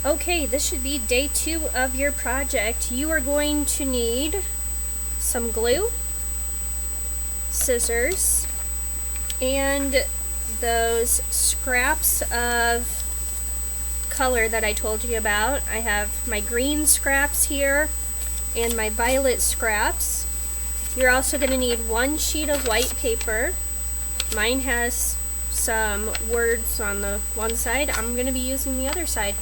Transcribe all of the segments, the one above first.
Okay, this should be day 2 of your project. You are going to need some glue, scissors, and those scraps of color that I told you about. I have my green scraps here and my violet scraps. You're also going to need 1 sheet of white paper. Mine has some words on the one side. I'm going to be using the other side.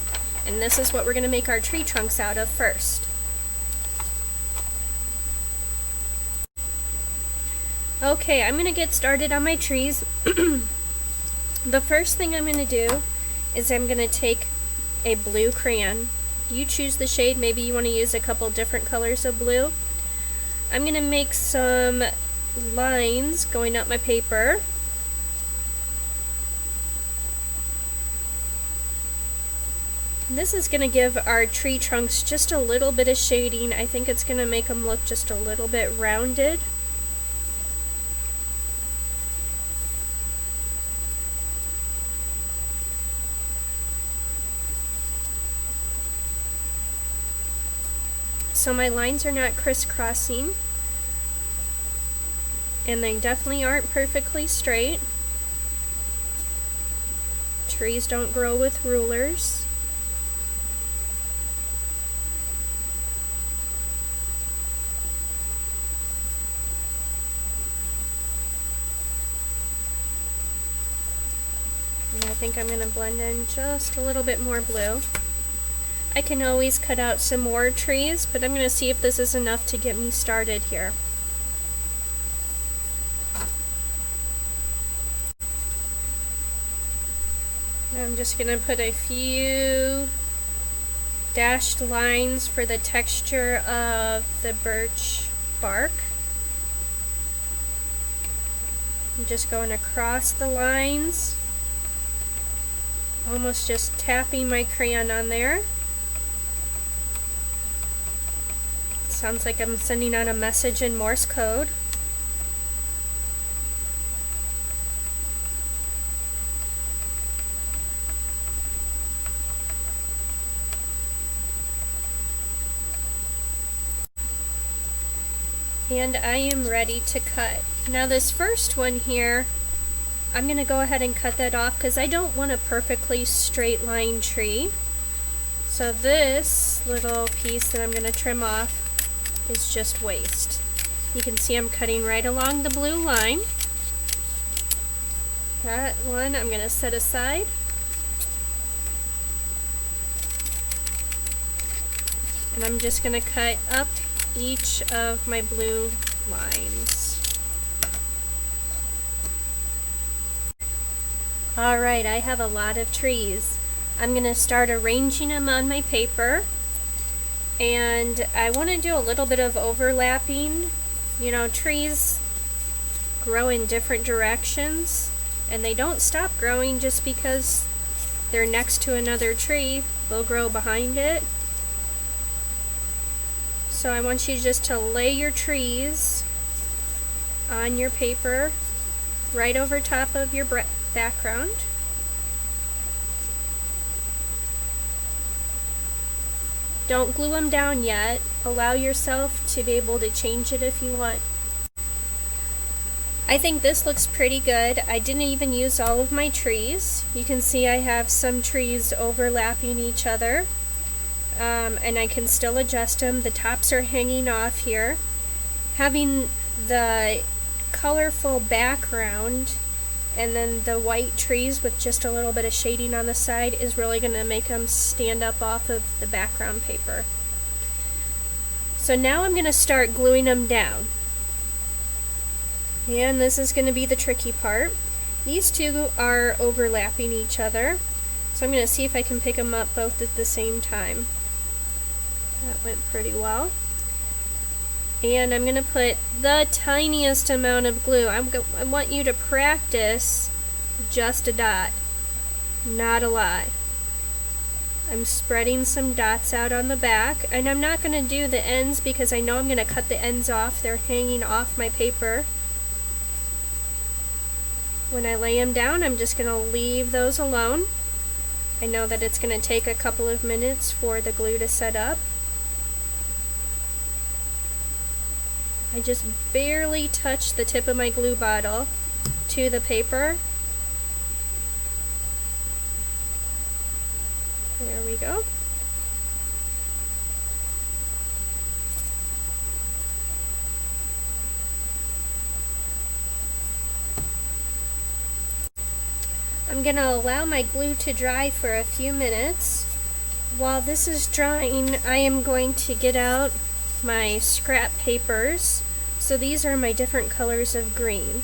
And this is what we're going to make our tree trunks out of first. Okay, I'm going to get started on my trees. The first thing I'm going to do is I'm going to take a blue crayon. You choose the shade, maybe you want to use a couple different colors of blue. I'm going to make some lines going up my paper. This is going to give our tree trunks just a little bit of shading. I think it's going to make them look just a little bit rounded. So my lines are not crisscrossing, and they definitely aren't perfectly straight. Trees don't grow with rulers. And I think I'm going to blend in just a little bit more blue. I can always cut out some more trees, but I'm going to see if this is enough to get me started here. I'm just going to put a few dashed lines for the texture of the birch bark. I'm just going across the lines, almost just tapping my crayon on there. Sounds like I'm sending out a message in Morse code. And I am ready to cut. Now this first one here, I'm going to go ahead and cut that off because I don't want a perfectly straight line tree. So this little piece that I'm going to trim off is just waste. You can see I'm cutting right along the blue line. That one I'm going to set aside. And I'm just going to cut up each of my blue lines. Alright, I have a lot of trees. I'm going to start arranging them on my paper, and I want to do a little bit of overlapping. You know, trees grow in different directions, and they don't stop growing just because they're next to another tree. They'll grow behind it. So I want you just to lay your trees on your paper right over top of your background. Don't glue them down yet. Allow yourself to be able to change it if you want. I think this looks pretty good. I didn't even use all of my trees. You can see I have some trees overlapping each other. And I can still adjust them. The tops are hanging off here. Having the colorful background and then the white trees with just a little bit of shading on the side is really going to make them stand up off of the background paper. So now I'm going to start gluing them down. And this is going to be the tricky part. These two are overlapping each other. So I'm going to see if I can pick them up both at the same time. That went pretty well. And I'm going to put the tiniest amount of glue. I want you to practice just a dot, not a lot. I'm spreading some dots out on the back, and I'm not going to do the ends because I know I'm going to cut the ends off. They're hanging off my paper. When I lay them down, I'm just going to leave those alone. I know that it's going to take a couple of minutes for the glue to set up. I just barely touch the tip of my glue bottle to the paper. There we go. I'm going to allow my glue to dry for a few minutes. While this is drying, I am going to get out my scrap papers. So these are my different colors of green.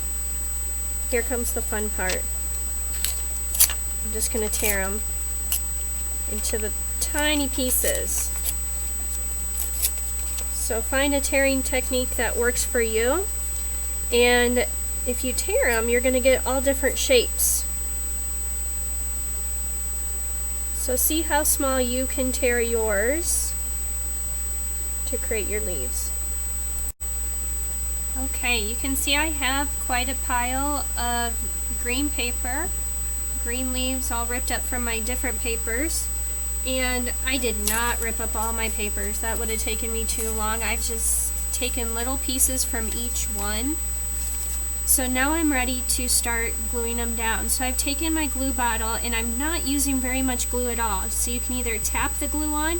Here comes the fun part. I'm just going to tear them into the tiny pieces. So find a tearing technique that works for you. And if you tear them, you're going to get all different shapes. So see how small you can tear yours to create your leaves. Okay, you can see I have quite a pile of green paper, green leaves all ripped up from my different papers. And I did not rip up all my papers. That would have taken me too long. I've just taken little pieces from each one. So now I'm ready to start gluing them down. So I've taken my glue bottle and I'm not using very much glue at all. So you can either tap the glue on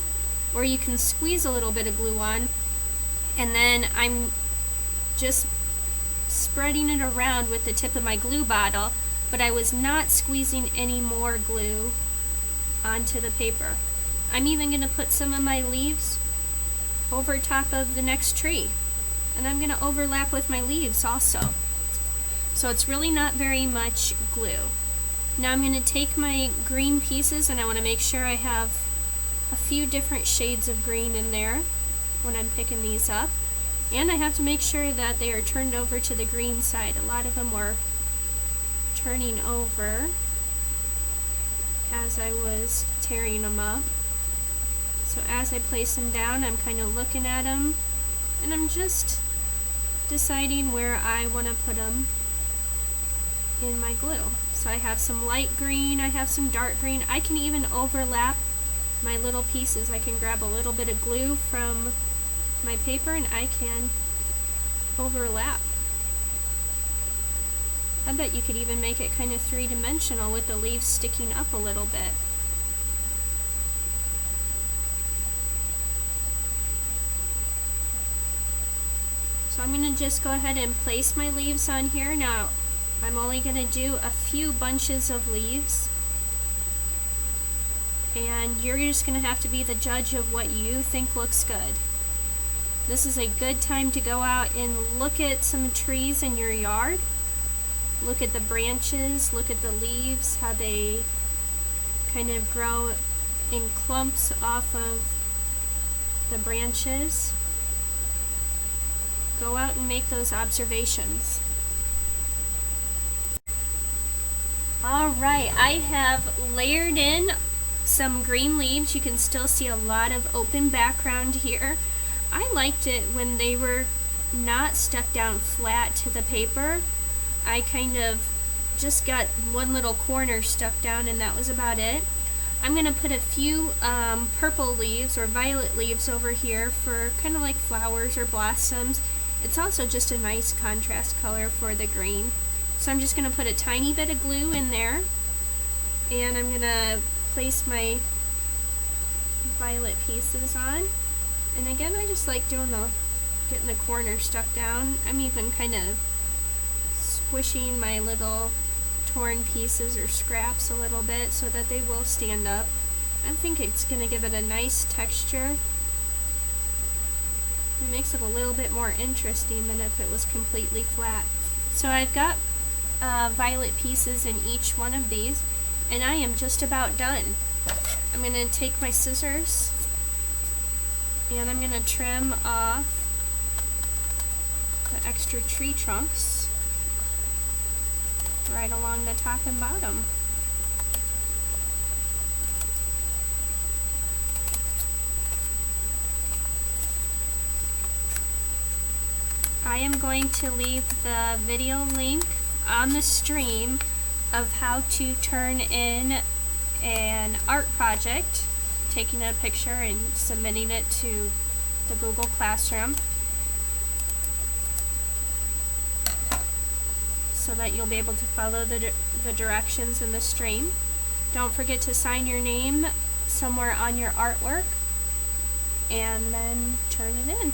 or you can squeeze a little bit of glue on, and then I'm just spreading it around with the tip of my glue bottle, but I was not squeezing any more glue onto the paper. I'm even going to put some of my leaves over top of the next tree, and I'm going to overlap with my leaves also. So it's really not very much glue. Now I'm going to take my green pieces and I want to make sure I have a few different shades of green in there when I'm picking these up. And I have to make sure that they are turned over to the green side. A lot of them were turning over as I was tearing them up. So as I place them down, I'm kind of looking at them and I'm just deciding where I want to put them in my glue. So I have some light green, I have some dark green. I can even overlap my little pieces. I can grab a little bit of glue from my paper and I can overlap. I bet you could even make it kind of three-dimensional with the leaves sticking up a little bit. So I'm going to just go ahead and place my leaves on here. Now I'm only going to do a few bunches of leaves, and you're just going to have to be the judge of what you think looks good. This is a good time to go out and look at some trees in your yard. Look at the branches, look at the leaves, how they kind of grow in clumps off of the branches. Go out and make those observations. Alright, I have layered in some green leaves. You can still see a lot of open background here. I liked it when they were not stuck down flat to the paper. I kind of just got one little corner stuck down and that was about it. I'm going to put a few purple leaves or violet leaves over here for kind of like flowers or blossoms. It's also just a nice contrast color for the green. So I'm just going to put a tiny bit of glue in there, and I'm going to place my violet pieces on. And again, I just like doing getting the corner stuck down. I'm even kind of squishing my little torn pieces or scraps a little bit so that they will stand up. I think it's going to give it a nice texture. It makes it a little bit more interesting than if it was completely flat. So I've got violet pieces in each one of these, and I am just about done. I'm going to take my scissors and I'm going to trim off the extra tree trunks right along the top and bottom. I am going to leave the video link on the stream of how to turn in an art project, taking a picture and submitting it to the Google Classroom so that you'll be able to follow the directions in the stream. Don't forget to sign your name somewhere on your artwork and then turn it in.